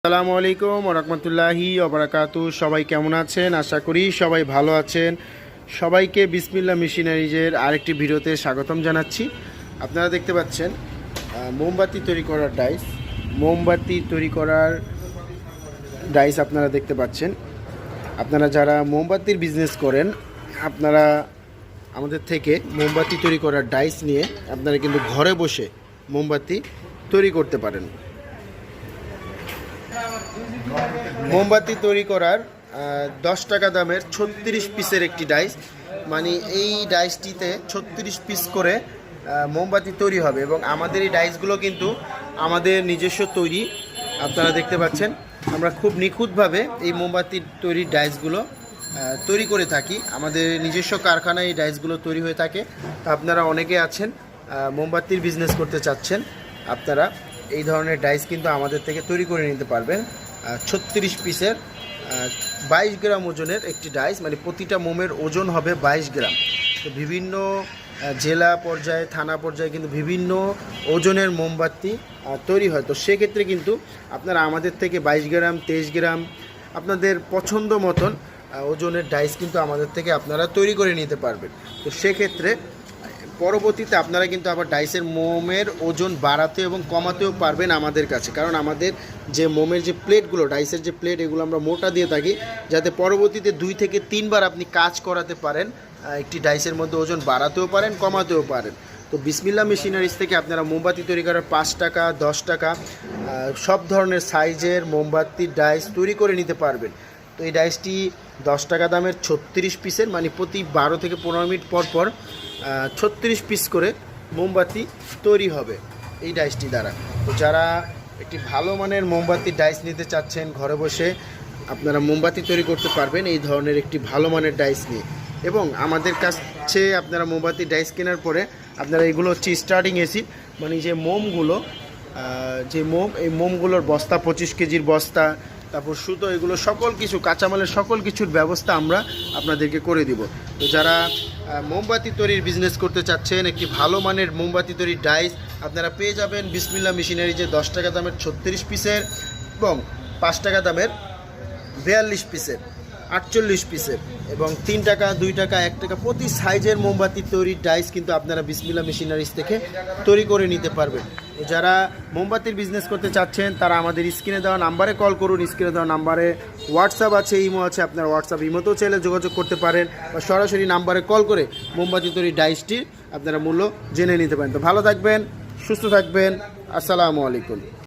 আসসালামু আলাইকুম ওয়া রাহমাতুল্লাহি ওয়া বারাকাতুহু। সবাই কেমন আছেন? আশা করি সবাই ভালো আছেন। সবাইকে বিসমিল্লাহ মেশিনারিজের আরেকটি ভিডিওতে স্বাগতম জানাচ্ছি। আপনারা দেখতে পাচ্ছেন মোমবাতি তৈরি করার ডাইস আপনারা দেখতে পাচ্ছেন। আপনারা যারা মোমবাতির বিজনেস করেন, আপনারা আমাদের থেকে মোমবাতি তৈরি করার ডাইস নিয়ে আপনারা কিন্তু ঘরে বসে মোমবাতি তৈরি করতে পারেন। মোমবাতি তৈরি করার 10 টাকা দামের 36 পিসের একটি ডাইস, মানে এই ডাইসটিতে 36 পিস করে মোমবাতি তৈরি হবে এবং আমাদের এই ডাইসগুলো কিন্তু আমাদের নিজস্ব তৈরি। আপনারা দেখতে পাচ্ছেন আমরা খুব নিখুঁতভাবে এই মোমবাতি তৈরির ডাইসগুলো তৈরি করে থাকি। আমাদের নিজস্ব কারখানায় এই ডাইসগুলো তৈরি হয়ে থাকে। আপনারা অনেকে আছেন মোমবাতির বিজনেস করতে চাচ্ছেন, আপনারা এই ধরনের ডাইস কিন্তু আমাদের থেকে তৈরি করে নিতে পারবেন। 36 পিসের 22 গ্রাম ওজনের একটি ডাইস, মানে প্রতিটা মোমের ওজন হবে 22 গ্রাম। তো বিভিন্ন জেলা পর্যায়ে, থানা পর্যায়ে কিন্তু বিভিন্ন ওজনের মোমবাতি তৈরি হয়। তো সেক্ষেত্রে কিন্তু আপনারা আমাদের থেকে 22 গ্রাম, 23 গ্রাম আপনাদের পছন্দ মতন ওজনের ডাইস কিন্তু আমাদের থেকে আপনারা তৈরি করে নিতে পারবেন। তো সেক্ষেত্রে পরবর্তীতে আপনারা কিন্তু আবার ডাইসের মোমের ওজন বাড়াতে এবং কমাতেও পারবেন আমাদের কাছে, কারণ আমাদের যে মোমের যে প্লেটগুলো, ডাইসের যে প্লেট, এগুলো আমরা মোটা দিয়ে থাকি, যাতে পরবর্তীতে 2 থেকে 3 বার আপনি কাজ করাতে পারেন, একটি ডাইসের মধ্যে ওজন বাড়াতেও পারেন, কমাতেও পারেন। তো বিসমিল্লাহ মেশিনারিজ থেকে আপনারা মোমবাতি তৈরি করার 5 টাকা, 10 টাকা সব ধরনের সাইজের মোমবাতির ডাইস তৈরি করে নিতে পারবেন। তো এই ডাইসটি 10 টাকা দামের 36 পিসের, মানে প্রতি 12 থেকে 15 মিনিট পর পর 36 পিস করে মোমবাতি তৈরি হবে এই ডাইসটি দ্বারা। তো যারা একটি ভালো মানের মোমবাতির ডাইস নিতে চাচ্ছেন, ঘরে বসে আপনারা মোমবাতি তৈরি করতে পারবেন এই ধরনের একটি ভালো মানের ডাইস নিয়ে। এবং আমাদের কাছে আপনারা মোমবাতির ডাইস কেনার পরে আপনারা এগুলো হচ্ছে স্টার্টিং এসিড, মানে যে মোমগুলো, এই মোমগুলোর বস্তা, 25 কেজির বস্তা, তারপর সুতো, এগুলো সকল কিছু কাঁচামালের সকল কিছুর ব্যবস্থা আমরা আপনাদেরকে করে দিব। তো যারা মোমবাতি তৈরির বিজনেস করতে চাচ্ছেন, একটি ভালো মানের মোমবাতি তৈরির ডাইস আপনারা পেয়ে যাবেন বিসমিল্লাহ মেশিনারিজে 10 টাকা দামের 36 পিসের এবং 5 টাকা দামের 42 পিসের, 48 পিসের এবং 3 টাকা, 2 টাকা, 1 টাকা প্রতি সাইজের মোমবাতি তৈরির ডাইস কিন্তু আপনারা বিসমিল্লাহ মেশিনারিজ থেকে তৈরি করে নিতে পারবেন। তো যারা মোমবাতির বিজনেস করতে চাচ্ছেন তারা আমাদের স্ক্রিনে দেওয়া নাম্বারে কল করুন। স্ক্রিনে দেওয়া নাম্বারে হোয়াটসঅ্যাপ আছে, ইমো আছে, আপনারা হোয়াটসঅ্যাপ ইমোতেও চাইলে যোগাযোগ করতে পারেন, বা সরাসরি নাম্বারে কল করে মোমবাতি তৈরির ডাইসটি আপনারা মূল্য জেনে নিতে পারেন। তো ভালো থাকবেন, সুস্থ থাকবেন, আসসালামু আলাইকুম।